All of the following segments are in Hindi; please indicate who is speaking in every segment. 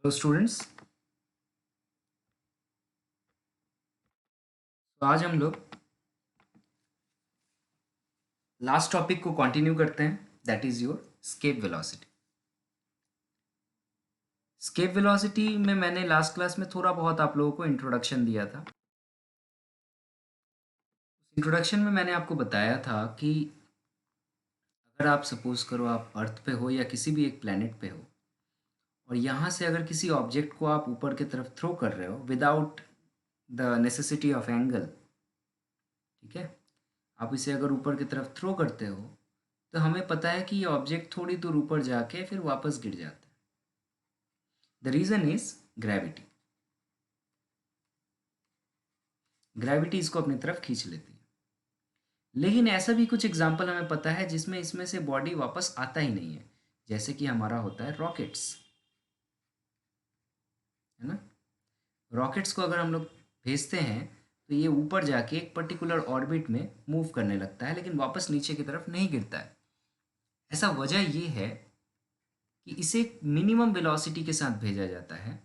Speaker 1: Hello students. तो आज हम लोग लास्ट टॉपिक को कंटिन्यू करते हैं, that is your escape velocity. Escape velocity में मैंने लास्ट क्लास में थोड़ा बहुत आप लोगों को इंट्रोडक्शन दिया था। इंट्रोडक्शन में मैंने आपको बताया था कि अगर आप सपोज करो आप अर्थ पे हो या किसी भी एक प्लेनेट पे हो और यहाँ से अगर किसी ऑब्जेक्ट को आप ऊपर की तरफ थ्रो कर रहे हो without the necessity of angle, ठीक है, आप इसे अगर ऊपर की तरफ थ्रो करते हो तो हमें पता है कि ये ऑब्जेक्ट थोड़ी दूर ऊपर जाके फिर वापस गिर जाता है। The reason is gravity. Gravity इसको अपनी तरफ खींच लेती है। लेकिन ऐसा भी कुछ एग्जाम्पल हमें पता है जिसमें इसमें से बॉडी वापस आता ही नहीं है, जैसे कि हमारा होता है रॉकेट्स, है ना। रॉकेट्स को अगर हम लोग भेजते हैं तो ये ऊपर जाके एक पर्टिकुलर ऑर्बिट में मूव करने लगता है, लेकिन वापस नीचे की तरफ नहीं गिरता है। ऐसा वजह ये है कि इसे मिनिमम वेलोसिटी के साथ भेजा जाता है,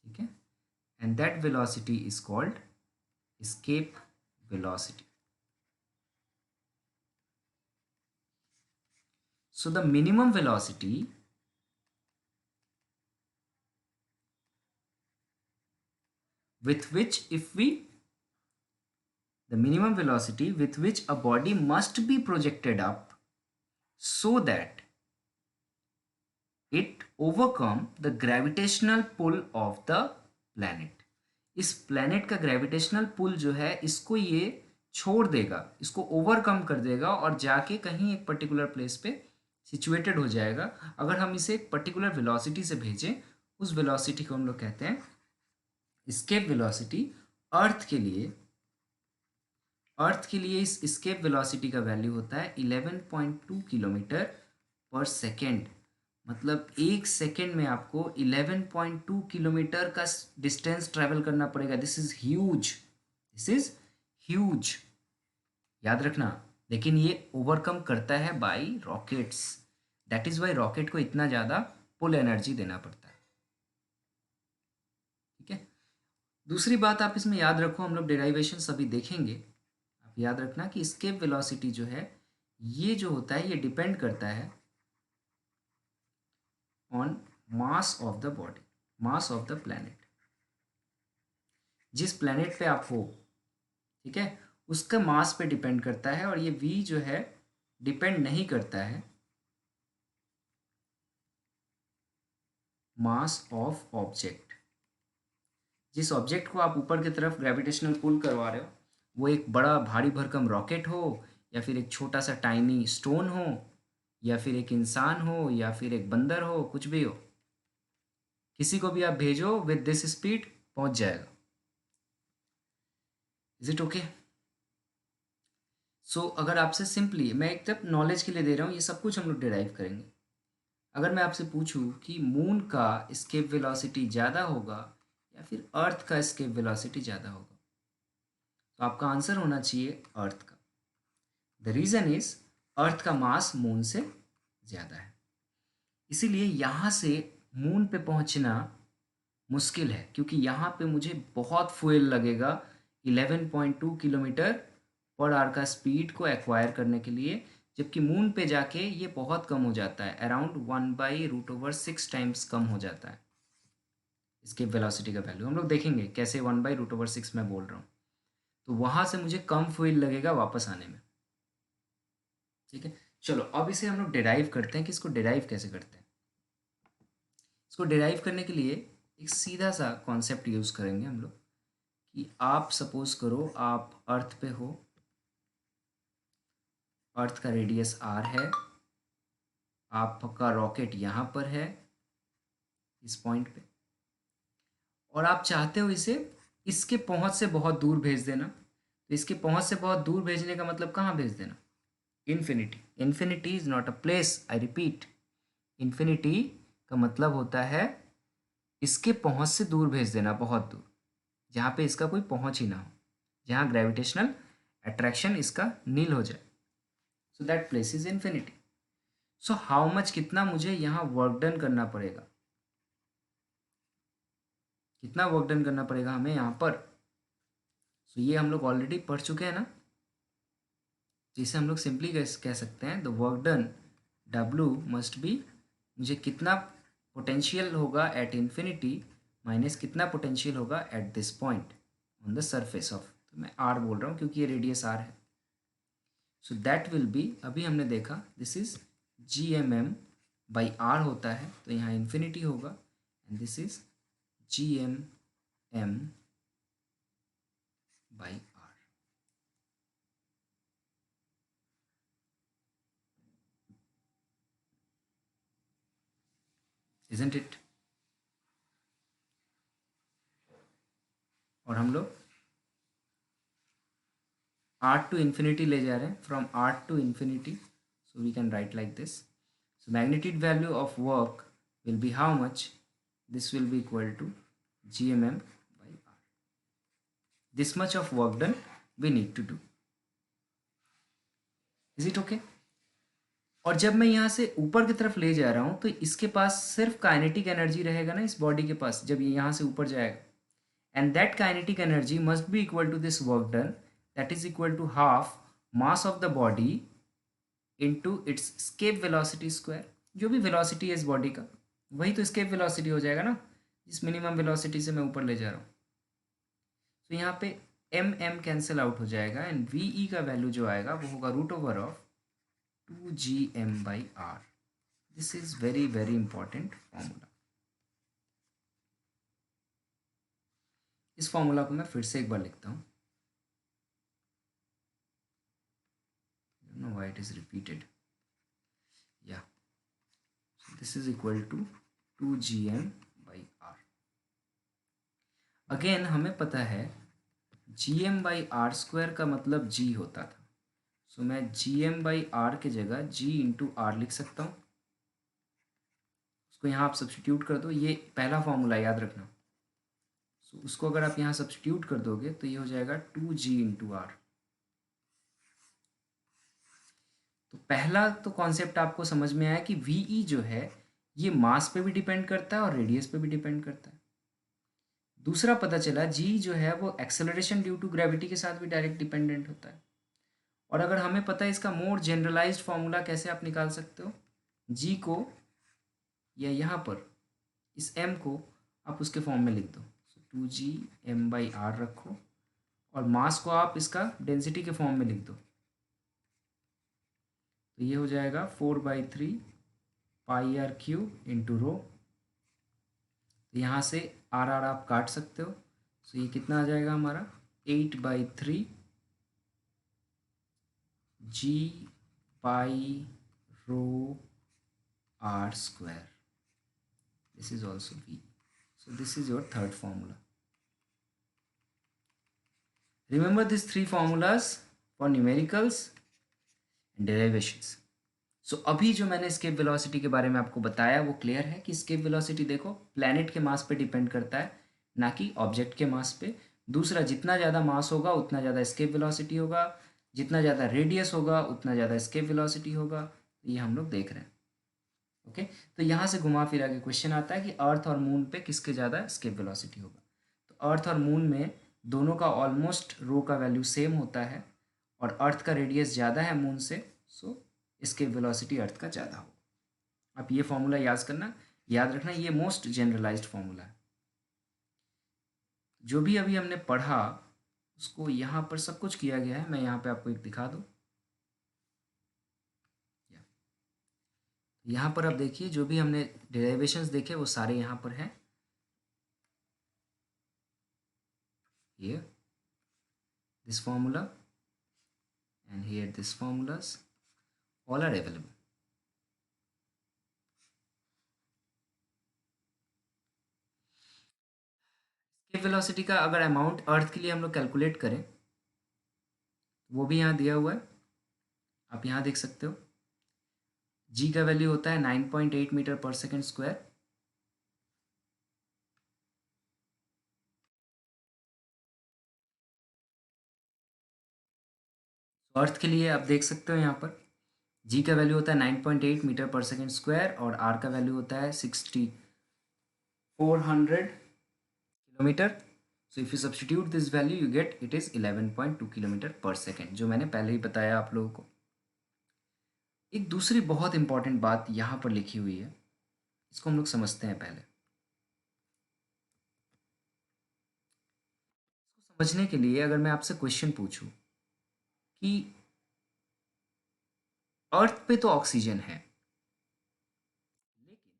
Speaker 1: ठीक है, and that velocity is called escape velocity. So the minimum velocity with which the minimum velocity with which a body must be projected up so that it overcome the gravitational pull of the planet. इस प्लैनेट का ग्रेविटेशनल पुल जो है इसको ये छोड़ देगा, इसको ओवरकम कर देगा और जाके कहीं एक पर्टिकुलर प्लेस पे सिचुएटेड हो जाएगा। अगर हम इसे एक पर्टिकुलर वेलोसिटी से भेजें, उस वेलोसिटी को हम लोग कहते हैं एस्केप वेलोसिटी। अर्थ के लिए अर्थ के लिए इस एस्केप वेलोसिटी का वैल्यू होता है 11.2 किलोमीटर पर सेकेंड। मतलब एक सेकेंड में आपको 11.2 किलोमीटर का डिस्टेंस ट्रैवल करना पड़ेगा। This is huge, this is huge, याद रखना। लेकिन ये ओवरकम करता है by rockets. That is why rocket को इतना ज़्यादा पुल एनर्जी देना पड़ता है, ठीक है। दूसरी बात आप इसमें याद रखो, हम लोग डेराइवेशन सभी देखेंगे। आप याद रखना कि एस्केप वेलोसिटी जो है ये जो होता है ये डिपेंड करता है on mass of the body, mass of the planet. जिस प्लैनेट पे आप हो, ठीक है, उसका मास पे डिपेंड करता है। और ये v जो है डिपेंड नहीं करता है मास ऑफ ऑब्जेक्ट। जिस ऑब्जेक्ट को आप ऊपर की तरफ ग्रेविटेशनल पुल करवा रहे हो, वो एक बड़ा भारी भरकम रॉकेट हो या फिर एक छोटा सा टाइनी स्टोन हो या फिर एक इंसान हो या फिर एक बंदर हो, कुछ भी हो, किसी को भी आप भेजो विद दिस स्पीड पहुंच जाएगा। Is it okay? सो अगर आपसे सिंपली, मैं एक तब नॉलेज के लिए दे रहा हूँ, ये सब कुछ हम लोग डिराइव करेंगे। अगर मैं आपसे पूछूं कि मून का एस्केप वेलोसिटी ज़्यादा होगा या फिर अर्थ का एस्केप वेलोसिटी ज़्यादा होगा, तो आपका आंसर होना चाहिए अर्थ का। द रीज़न इज अर्थ का मास मून से ज़्यादा है, इसीलिए यहाँ से मून पे पहुँचना मुश्किल है, क्योंकि यहाँ पे मुझे बहुत फ्यूल लगेगा 11.2 किलोमीटर पर आवर का स्पीड को एक्वायर करने के लिए। जबकि मून पे जाके ये बहुत कम हो जाता है, अराउंड 1/√6 टाइम्स कम हो जाता है इसके वेलोसिटी का वैल्यू। हम लोग देखेंगे कैसे 1/√6 मैं बोल रहा हूँ। तो वहाँ से मुझे कम फ्यूल लगेगा वापस आने में, ठीक है। चलो अब इसे हम लोग डिराइव करते हैं कि इसको डिराइव कैसे करते हैं। इसको डिराइव करने के लिए एक सीधा सा कॉन्सेप्ट यूज़ करेंगे हम लोग कि आप सपोज करो आप अर्थ पे हो, अर्थ का रेडियस r है, आपका रॉकेट यहाँ पर है इस पॉइंट पे, और आप चाहते हो इसे इसके पहुँच से बहुत दूर भेज देना। तो इसके पहुँच से बहुत दूर भेजने का मतलब कहाँ भेज देना? Infinity. Infinity is not a place, I repeat. Infinity का मतलब होता है इसके पहुँच से दूर भेज देना, बहुत दूर, जहाँ पे इसका कोई पहुँच ही ना हो, जहाँ ग्रेविटेशनल अट्रैक्शन इसका नील हो जाए। So that place is infinity. So how much, कितना मुझे यहाँ वर्क डन करना पड़ेगा? कितना वर्क डन करना पड़ेगा हमें यहाँ पर। सो ये हम लोग ऑलरेडी पढ़ चुके हैं ना, जिसे हम लोग सिंपली कह सकते हैं the work done W must be, मुझे कितना पोटेंशियल होगा एट इन्फिनिटी माइनस कितना पोटेंशियल होगा at this point on the surface of, तो मैं R बोल रहा हूँ क्योंकि ये रेडियस R है। सो दैट विल बी, अभी हमने देखा दिस इज GMM/R होता है, तो यहाँ इन्फिनिटी होगा, and this is GMM/R, isn't it? और हम लोग R to infinity ले जा रहे हैं, from R to infinity, so we can write like this. So magnitude value of work will be how much? This will be equal to GMM/R. This much of work done we need to do. Is it okay? और जब मैं यहाँ से ऊपर की तरफ ले जा रहा हूँ तो इसके पास सिर्फ काइनेटिक एनर्जी रहेगा ना, इस बॉडी के पास, जब ये यहाँ से ऊपर जाएगा, and that kinetic energy must be equal to this work done, that is equal to half mass of the body into its escape velocity square. जो भी वेलोसिटी है इस बॉडी का, वही तो स्केप वेलोसिटी हो जाएगा ना, जिस मिनिमम वेलोसिटी से मैं ऊपर ले जा रहा हूँ। तो यहाँ पे m कैंसिल आउट हो जाएगा, एंड VE का वैल्यू जो आएगा वो होगा √of 2GM/R। This is very very important formula. इस फॉर्मूला को मैं फिर से एक बार लिखता हूँ, why it is repeated, yeah, so this is equal to 2GM/R। Again हमें पता है GM/R² का मतलब G होता था, सो मैं GM/R के जगह G/R लिख सकता हूँ। उसको यहाँ आप सब्स्टिट्यूट कर दो, ये पहला फॉर्मूला याद रखना। सो उसको अगर आप यहाँ सब्स्टिट्यूट कर दोगे तो ये हो जाएगा 2G/R। तो पहला तो कॉन्सेप्ट आपको समझ में आया कि VE जो है ये मास पे भी डिपेंड करता है और रेडियस पे भी डिपेंड करता है। दूसरा पता चला G जो है वो एक्सेलरेशन ड्यू टू ग्रेविटी के साथ भी डायरेक्ट डिपेंडेंट होता है। और अगर हमें पता है इसका मोर जनरलाइज्ड फॉर्मूला कैसे आप निकाल सकते हो, G को या यहाँ पर इस M को आप उसके फॉर्म में लिख दो, 2GM/R रखो, और मास को आप इसका डेंसिटी के फॉर्म में लिख दो, तो ये हो जाएगा 4/3 πr³ इंटू रो। तो यहाँ से R आप काट सकते हो, सो ये कितना आ जाएगा हमारा 8/3 G/ρ R²। This is also V. So this is your third formula. Remember these three formulas for numericals and derivations. So अभी जो मैंने स्केप वेलोसिटी के बारे में आपको बताया वो क्लियर है कि स्केप वेलोसिटी देखो प्लैनेट के मास पे डिपेंड करता है, ना कि ऑब्जेक्ट के मास पे। दूसरा, जितना ज़्यादा मास होगा उतना ज़्यादा स्केप वेलोसिटी होगा, जितना ज़्यादा रेडियस होगा उतना ज़्यादा स्केप वेलोसिटी होगा। ये हम लोग देख रहे हैं। ओके, तो यहाँ से घुमा फिरा के क्वेश्चन आता है कि अर्थ और मून पे किसके ज़्यादा स्केप वेलोसिटी होगा। तो अर्थ और मून में दोनों का ऑलमोस्ट रो का वैल्यू सेम होता है, और अर्थ का रेडियस ज़्यादा है मून से, सो स्केप वेलोसिटी अर्थ का ज़्यादा होगा। आप ये फॉर्मूला याद रखना, ये मोस्ट जनरलाइज्ड फॉर्मूला है। जो भी अभी हमने पढ़ा उसको यहाँ पर सब कुछ किया गया है, मैं यहाँ पे आपको एक दिखा दूँ। यहाँ पर आप देखिए जो भी हमने डेरिवेशंस देखे वो सारे यहाँ पर हैं। Here this formula and here this formulas all are available. Escape velocity का अगर अमाउंट अर्थ के लिए हम लोग कैलकुलेट करें, वो भी यहाँ दिया हुआ है, आप यहाँ देख सकते हो। जी का वैल्यू होता है 9.8 मीटर पर सेकेंड स्क्वायर। अर्थ के लिए आप देख सकते हो यहाँ पर जी का वैल्यू होता है 9.8 मीटर पर सेकेंड स्क्वायर, और आर का वैल्यू होता है 6400 kilometre. So if you substitute this value you get it is 11.2 kilometre पर सेकेंड, जो मैंने पहले ही बताया आप लोगों को. एक दूसरी बहुत इंपॉर्टेंट बात यहाँ पर लिखी हुई है, इसको हम लोग समझते हैं पहले. इसको समझने के लिए अगर मैं आपसे क्वेश्चन पूछूं कि अर्थ पे तो ऑक्सीजन है, लेकिन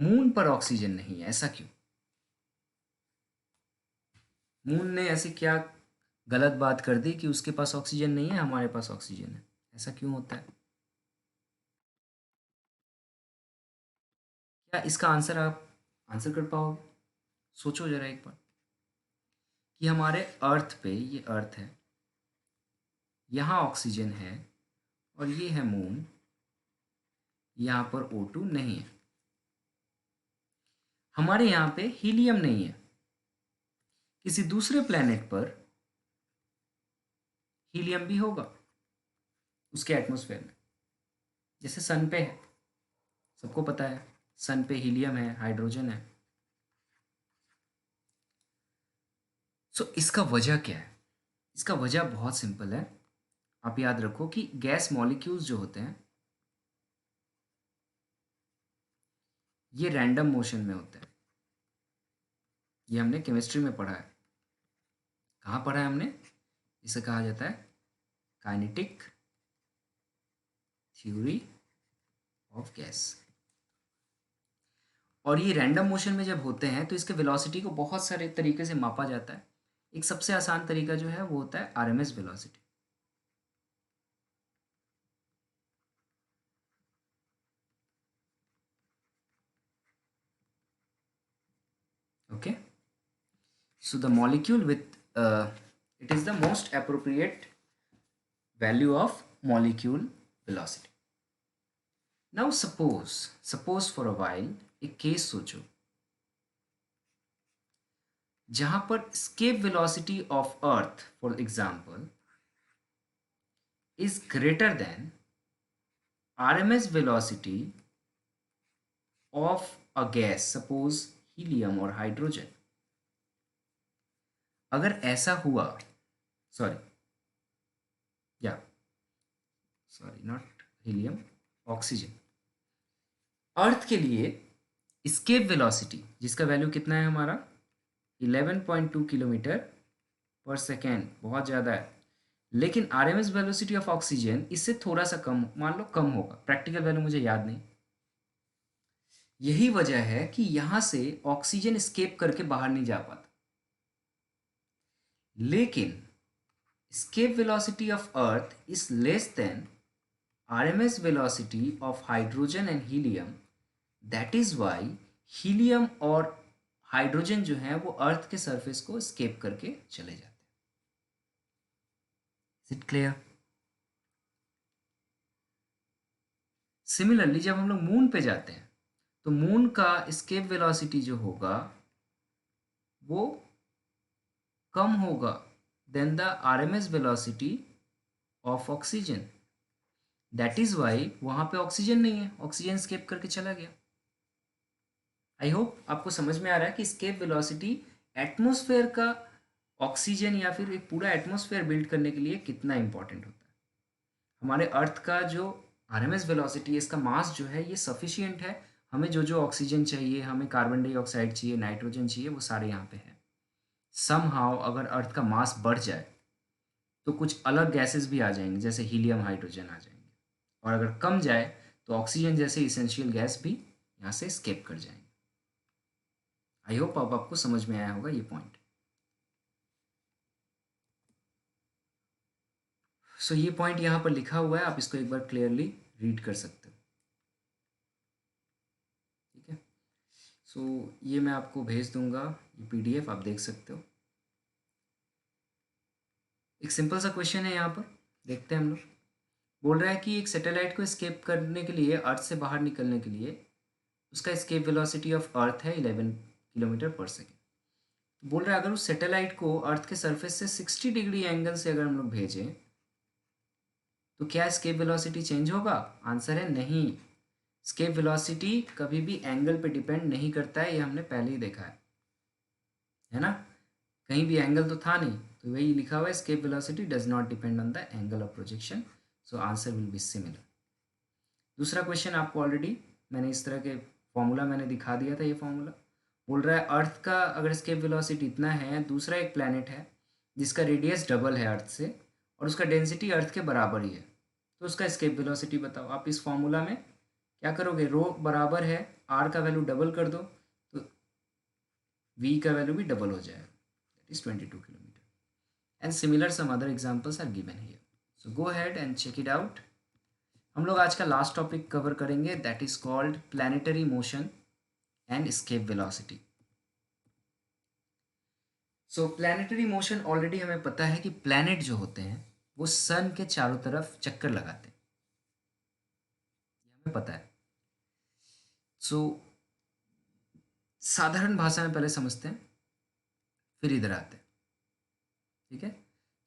Speaker 1: मून पर ऑक्सीजन नहीं है, ऐसा क्यों? मून ने ऐसी क्या गलत बात कर दी कि उसके पास ऑक्सीजन नहीं है, हमारे पास ऑक्सीजन है? ऐसा क्यों होता है? क्या इसका आंसर आप आंसर कर पाओगे? सोचो जरा एक बार कि हमारे अर्थ पे, ये अर्थ है, यहाँ ऑक्सीजन है, और ये है मून, यहाँ पर O2 नहीं है. हमारे यहाँ पे हीलियम नहीं है. किसी दूसरे प्लेनेट पर हीलियम भी होगा उसके एटमॉस्फेयर में, जैसे सन पे है. सबको पता है सन पे हीलियम है, हाइड्रोजन है. सो इसका वजह क्या है? इसका वजह बहुत सिंपल है. आप याद रखो कि गैस मॉलिक्यूल्स जो होते हैं ये रैंडम मोशन में होते हैं. ये हमने केमिस्ट्री में पढ़ा है. कहाँ पढ़ा है हमने? इसे कहा जाता है काइनेटिक थ्योरी ऑफ गैस. और ये रैंडम मोशन में जब होते हैं तो इसके वेलोसिटी को बहुत सारे तरीके से मापा जाता है. एक सबसे आसान तरीका जो है वो होता है RMS velocity. Okay, so the molecule with it is the most appropriate value of molecule velocity. Now suppose for a while एक केस सोचो जहां पर escape velocity of earth for example is greater than RMS velocity of a gas, suppose helium or hydrogen. अगर ऐसा हुआ, सॉरी या सॉरी नॉट हीलियम, ऑक्सीजन, अर्थ के लिए escape velocity जिसका वैल्यू कितना है हमारा 11.2 किलोमीटर पर सेकेंड, बहुत ज़्यादा है. लेकिन आरएमएस वेलोसिटी ऑफ ऑक्सीजन इससे थोड़ा सा कम, मान लो कम होगा. प्रैक्टिकल वैल्यू मुझे याद नहीं. यही वजह है कि यहाँ से ऑक्सीजन स्केप करके बाहर नहीं जा पाता. लेकिन escape velocity of earth is less than RMS velocity of hydrogen and helium. That is why helium और हाइड्रोजन जो है वो अर्थ के सरफेस को स्केप करके चले जाते हैं. Is it clear? सिमिलरली जब हम लोग मून पे जाते हैं तो मून का स्केप वेलोसिटी जो होगा वो कम होगा then the RMS velocity of oxygen. That is why वहां पे ऑक्सीजन नहीं है, ऑक्सीजन स्केप करके चला गया. आई होप आपको समझ में आ रहा है कि स्केप वेलोसिटी एटमॉस्फेयर का ऑक्सीजन या फिर एक पूरा एटमॉस्फेयर बिल्ड करने के लिए कितना इंपॉर्टेंट होता है. हमारे अर्थ का जो आरएमएस वेलोसिटी है, इसका मास जो है ये सफिशियंट है. हमें जो जो ऑक्सीजन चाहिए, हमें कार्बन डाइऑक्साइड चाहिए, नाइट्रोजन चाहिए, वो सारे यहाँ पे हैं. समहाउ अगर अर्थ का मास बढ़ जाए तो कुछ अलग गैसेस भी आ जाएंगे, जैसे हीलियम, हाइड्रोजन आ जाएंगे. और अगर कम जाए तो ऑक्सीजन जैसे इसेंशियल गैस भी यहाँ से स्केप कर जाएंगे. आई होप अब आपको समझ में आया होगा ये पॉइंट. सो ये पॉइंट यहाँ पर लिखा हुआ है, आप इसको एक बार क्लियरली रीड कर सकते हो. ठीक है, सो ये मैं आपको भेज दूंगा, ये पीडीएफ आप देख सकते हो. एक सिंपल सा क्वेश्चन है यहाँ पर, देखते हैं हम लोग. बोल रहा है कि एक सैटेलाइट को स्केप करने के लिए, अर्थ से बाहर निकलने के लिए, उसका स्केप वेलोसिटी ऑफ अर्थ है 11 किलोमीटर पर सेकेंड. बोल रहा है अगर उस सैटेलाइट को अर्थ के सरफेस से 60 डिग्री एंगल से अगर हम लोग भेजें तो क्या स्केप वेलोसिटी चेंज होगा? आंसर है नहीं. स्केप वेलोसिटी कभी भी एंगल पे डिपेंड नहीं करता है, ये हमने पहले ही देखा है. है ना, कहीं भी एंगल तो था नहीं, तो वही लिखा हुआ है escape velocity does not depend on the angle of projection, so answer will be similar. दूसरा क्वेश्चन आपको ऑलरेडी मैंने इस तरह के फॉर्मूला मैंने दिखा दिया था, ये फॉर्मूला बोल रहा है अर्थ का अगर एस्केप वेलोसिटी इतना है, दूसरा एक प्लैनेट है जिसका रेडियस डबल है अर्थ से और उसका डेंसिटी अर्थ के बराबर ही है, तो उसका एस्केप वेलोसिटी बताओ। आप इस फॉर्मूला में क्या करोगे, रो बराबर है, आर का वैल्यू डबल कर दो तो वी का वैल्यू भी डबल हो जाएगा, that is 22 kilometre. And similar some other examples are given here, so go ahead and check it out. हम लोग आज का लास्ट टॉपिक कवर करेंगे, that is called planetary motion and escape velocity. So planetary motion already हमें पता है कि प्लैनेट जो होते हैं वो सन के चारों तरफ चक्कर लगाते हैं, ये हमें पता है। सो साधारण भाषा में पहले समझते हैं, फिर इधर आते हैं, ठीक है।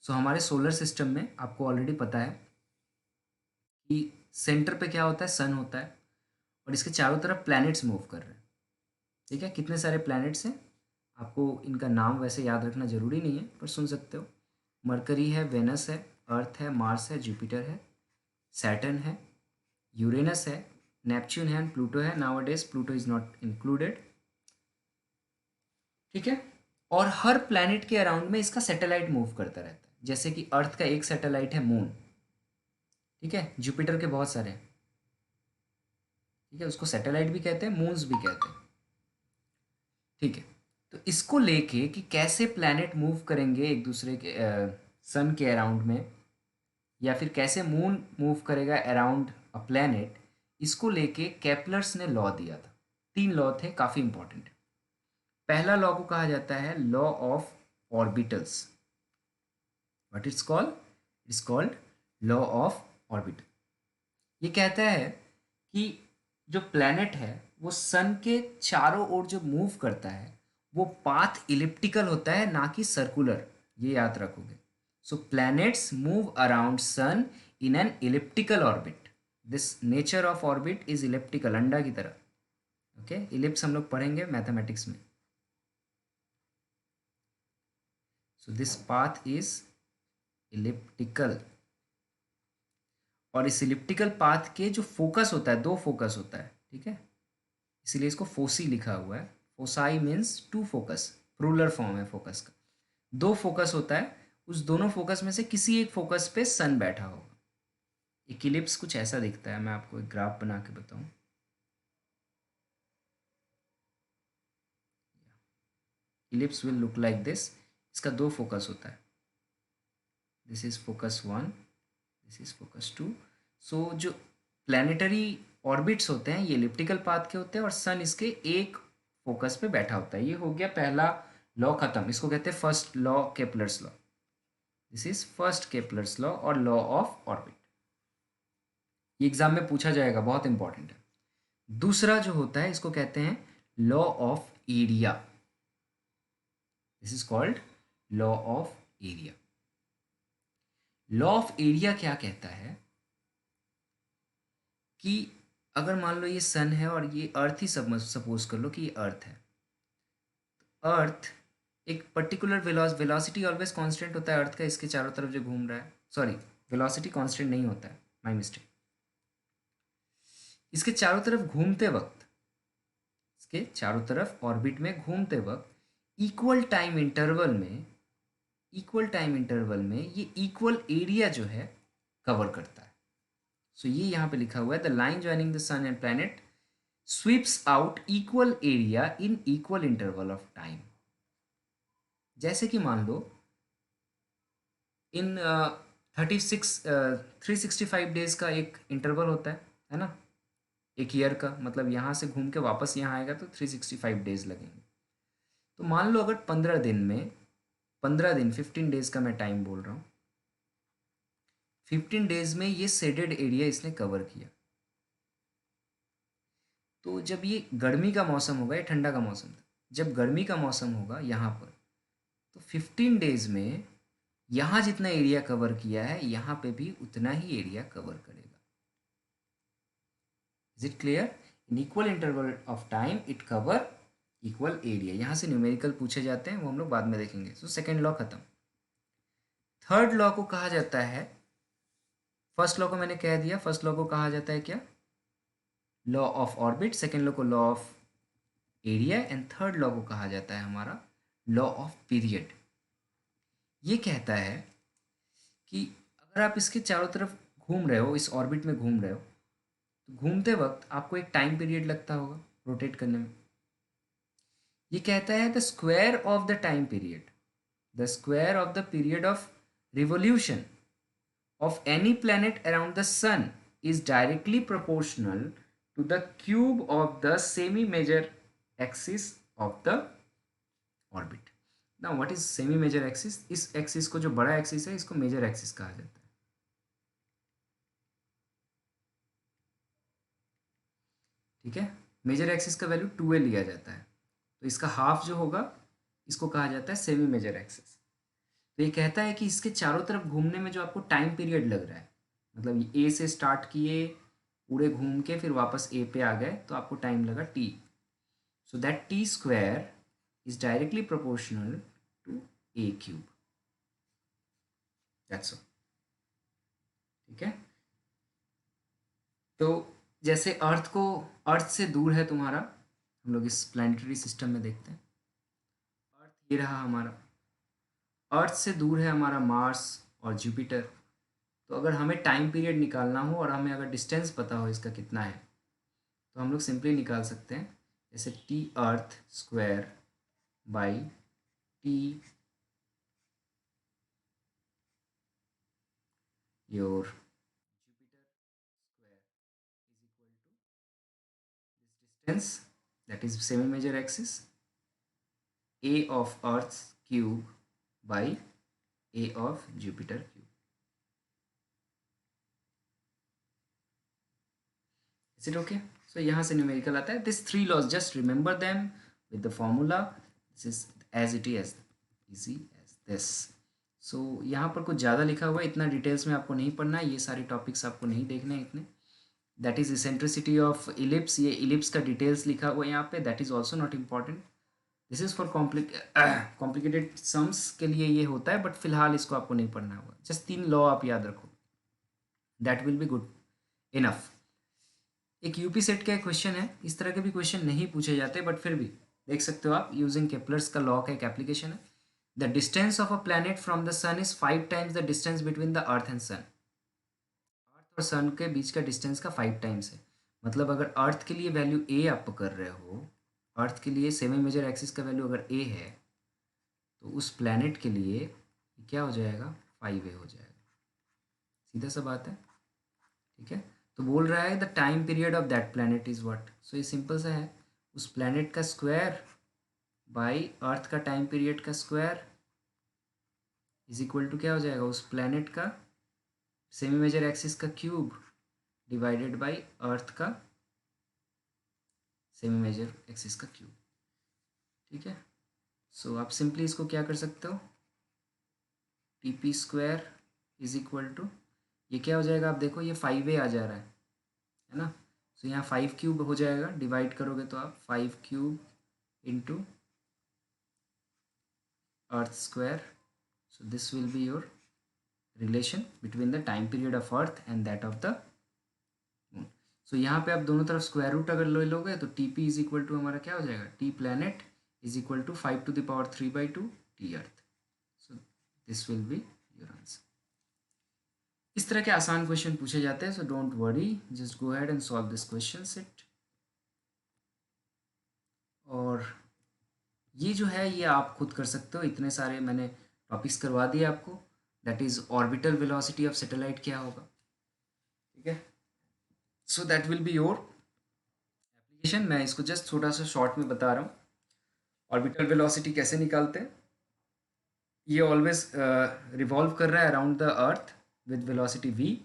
Speaker 1: सो हमारे सोलर सिस्टम में आपको ऑलरेडी पता है कि सेंटर पे क्या होता है, सन होता है और इसके चारों तरफ प्लैनेट्स मूव कर रहे हैं, ठीक है। कितने सारे प्लैनेट्स हैं, आपको इनका नाम वैसे याद रखना जरूरी नहीं है पर सुन सकते हो। मरकरी है, वेनस है, अर्थ है, मार्स है, जुपिटर है, सैटर्न है, यूरेनस है, नेपच्यून है एंड प्लूटो है। Nowadays Pluto is not included, ठीक है। और हर प्लैनेट के अराउंड में इसका सैटेलाइट मूव करता रहता है, जैसे कि अर्थ का एक सैटेलाइट है मून, ठीक है। जुपिटर के बहुत सारे हैं, ठीक है, उसको सैटेलाइट भी कहते हैं, मून्स भी कहते हैं, ठीक है। तो इसको लेके कि कैसे प्लैनेट मूव करेंगे एक दूसरे के सन के अराउंड में, या फिर कैसे मून मूव करेगा अराउंड अ प्लैनेट, इसको लेके केपलर्स ने लॉ दिया था। 3 लॉ थे, काफ़ी इंपॉर्टेंट है। पहला लॉ को कहा जाता है law of orbitals. What it's called, it's called law of orbital. ये कहता है कि जो प्लैनेट है वो सन के चारों ओर जो मूव करता है वो पाथ इलिप्टिकल होता है, ना कि सर्कुलर, ये याद रखोगे। So planets move around sun in an elliptical orbit, this nature of orbit is elliptical, अंडा की तरह, ओके। इलिप्स हम लोग पढ़ेंगे मैथमेटिक्स में। So this path is elliptical, और इस इलिप्टिकल पाथ के जो फोकस होता है, 2 फोकस होता है, ठीक है, इसीलिए इसको फोसी लिखा हुआ है। Foci means 2 focus, plural form है फोकस का। 2 फोकस होता है, उस दोनों फोकस में से किसी एक फोकस पे सन बैठा होगा। एक इलिप्स कुछ ऐसा दिखता है, मैं आपको एक ग्राफ बना के बताऊं। Ellipse will look like this, इसका 2 फोकस होता है, this is focus 1, this is focus 2। सो जो प्लैनेटरी ऑर्बिट्स होते हैं ये इलिप्टिकल पाथ के होते हैं और सन इसके एक फोकस पे बैठा होता है। ये हो गया पहला लॉ खत्म, इसको कहते हैं first law, Kepler's law. This is first Kepler's law और लॉ ऑफ ऑर्बिट। ये एग्जाम में पूछा जाएगा, बहुत इंपॉर्टेंट है। दूसरा जो होता है इसको कहते हैं law of area, this is called law of area. Law of area क्या कहता है कि अगर मान लो ये सन है और ये अर्थ ही सपोज कर लो कि ये अर्थ है, अर्थ एक पर्टिकुलर वेलोसिटी ऑलवेज कांस्टेंट होता है अर्थ का, इसके चारों तरफ जो घूम रहा है, सॉरी वेलोसिटी कांस्टेंट नहीं होता है, माय मिस्टेक। इसके चारों तरफ घूमते वक्त, इसके चारों तरफ ऑर्बिट में घूमते वक्त इक्वल टाइम इंटरवल में, इक्वल टाइम इंटरवल में ये इक्वल एरिया जो है कवर करता है। सो ये यहाँ पे लिखा हुआ है, the line joining the sun and planet sweeps out equal area in equal interval of time. जैसे कि मान लो इन 365 डेज का एक इंटरवल होता है ना, एक ईयर का, मतलब यहाँ से घूम के वापस यहाँ आएगा तो 365 डेज लगेंगे। तो मान लो अगर 15 दिन में, 15 दिन 15 डेज का मैं टाइम बोल रहा हूँ, 15 डेज में ये शेडेड एरिया इसने कवर किया। तो जब ये गर्मी का मौसम होगा, ये ठंडा का मौसम था, जब गर्मी का मौसम होगा यहाँ पर, तो 15 डेज में यहाँ जितना एरिया कवर किया है यहाँ पे भी उतना ही एरिया कवर करेगा। Is it clear? In equal interval of time it cover equal area. यहाँ से न्यूमेरिकल पूछे जाते हैं, वो हम लोग बाद में देखेंगे। सो सेकेंड लॉ खत्म। थर्ड लॉ को कहा जाता है, फर्स्ट लॉ को मैंने कह दिया, फर्स्ट लॉ को कहा जाता है क्या, law of orbit. Second law को law of area, and third law को कहा जाता है हमारा लॉ ऑफ पीरियड। ये कहता है कि अगर आप इसके चारों तरफ घूम रहे हो, इस ऑर्बिट में घूम रहे हो, तो घूमते वक्त आपको एक टाइम पीरियड लगता होगा रोटेट करने में। ये कहता है the square of the time period, the square of the period of revolution of any planet around the sun is directly proportional to the cube of the semi-major axis of the orbit. Now what is semi-major axis? इस axis को, जो बड़ा axis है, इसको major axis कहा जाता है। ठीक है, मेजर एक्सिस का वैल्यू 2a लिया जाता है, तो इसका हाफ जो होगा इसको कहा जाता है सेमी मेजर एक्सिस। तो ये कहता है कि इसके चारों तरफ घूमने में जो आपको टाइम पीरियड लग रहा है, मतलब ए से स्टार्ट किए, पूरे घूम के फिर वापस ए पे आ गए, तो आपको टाइम लगा T. So that T square is directly proportional to a cube. That's all. ठीक है, तो जैसे अर्थ से दूर है तुम्हारा, हम लोग इस प्लानिटरी सिस्टम में देखते हैं, अर्थ ये रहा हमारा, अर्थ से दूर है हमारा मार्स और जुपिटर। तो अगर हमें टाइम पीरियड निकालना हो और हमें अगर डिस्टेंस पता हो इसका कितना है, तो हम लोग सिंपली निकाल सकते हैं, जैसे T earth square by T your Jupiter square is equal to this distance, that is semi major axis, A of earth cube by A of Jupiter cube. Is it okay? So यहाँ से न्यूमेरिकल आता है, this three laws just remember them with the formula, this is as it is easy as this. So यहाँ पर कुछ ज़्यादा लिखा हुआ है, इतना डिटेल्स में आपको नहीं पढ़ना है, ये सारे टॉपिक्स आपको नहीं देखने हैं इतने। That is eccentricity of ellipse, ये इलिप्स का डिटेल्स लिखा हुआ है यहाँ पे, that is also not important. This is for complicated sums के लिए ये होता है, बट फिलहाल इसको आपको नहीं पढ़ना होगा। जस्ट 3 लॉ आप याद रखो, that will be good enough. एक यूपी सेट का एक क्वेश्चन है, इस तरह के भी क्वेश्चन नहीं पूछे जाते, बट फिर भी देख सकते हो आप, यूजिंग केपलर्स का लॉ का एक एप्लीकेशन है। The distance of a planet from the sun is 5 times the distance between the earth and sun. Earth और सन के बीच का डिस्टेंस का 5 टाइम्स है। मतलब अगर अर्थ के लिए वैल्यू ए आप कर रहे हो, अर्थ के लिए सेमी मेजर एक्सिस का वैल्यू अगर ए है, तो उस प्लैनेट के लिए क्या हो जाएगा, 5a हो जाएगा। सीधा सा बात है। ठीक है, तो बोल रहा है the time period of that planet is what. So ये सिंपल सा है, उस प्लैनेट का स्क्वायर बाई अर्थ का टाइम पीरियड का स्क्वायर इज इक्वल टू क्या हो जाएगा, उस प्लैनेट का सेमी मेजर एक्सिस का क्यूब डिवाइडेड बाई अर्थ का सेमी मेजर एक्सिस का क्यूब। ठीक है, सो आप सिंपली इसको क्या कर सकते हो, T P square is equal to, ये क्या हो जाएगा, आप देखो ये 5a आ जा रहा है ना। सो यहाँ 5 क्यूब हो जाएगा, डिवाइड करोगे तो आप 5 cube into earth square. So this will be your relation between the time period of earth and that of the moon. So यहाँ पे आप दोनों तरफ स्क्वायर रूट अगर ले लोगे, तो T P is equal to हमारा क्या हो जाएगा, T planet is equal to 5⁻³ T earth. So this will be your answer. इस तरह के आसान क्वेश्चन पूछे जाते हैं, so don't worry, just go ahead and solve this question set. और ये जो है ये आप खुद कर सकते हो, इतने सारे मैंने टॉपिक्स करवा दिए आपको। That is orbital velocity of satellite क्या होगा। ठीक है, so that will be your application. मैं इसको जस्ट थोड़ा सा शॉर्ट में बता रहा हूँ, ऑर्बिटल वेलोसिटी कैसे निकालते हैं। ये ऑलवेज रिवॉल्व कर रहा है around the earth with velocity v,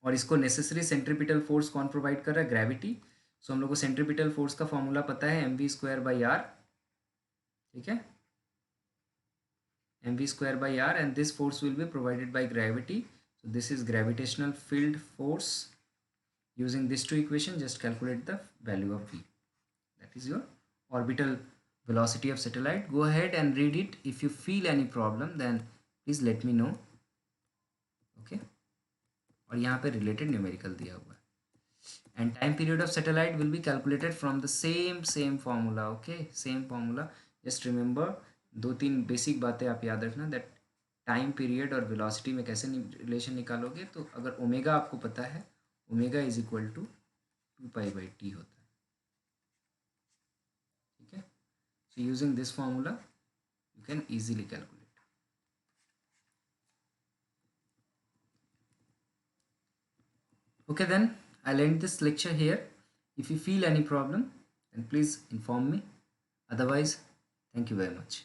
Speaker 1: और इसको नेसेसरी सेंट्रीपिटल फोर्स कौन प्रोवाइड कर रहा है, ग्रेविटी। सो हम लोग को सेंट्रीपिटल फोर्स का फॉर्मूला पता है, mv²/r। ठीक है, mv²/r, and this force will be provided by gravity. So this is gravitational field force. Using these two equations, just calculate the value of v. That is your orbital velocity of satellite. Go ahead and read it. If you feel any problem, then please let me know. Okay, और यहाँ पे related numerical दिया हुआ है. And time period of satellite will be calculated from the same formula. Okay, same formula. Just remember, दो तीन बेसिक बातें आप याद रखना. दैट टाइम पीरियड और वेलोसिटी में कैसे रिलेशन निकालोगे. तो अगर ओमेगा आपको पता है, omega is equal to 2π/t होता है. ठीक है. So using this formula you can easily calculate. Okay, then I'll end this lecture here. If you feel any problem, then please inform me. Otherwise, thank you very much.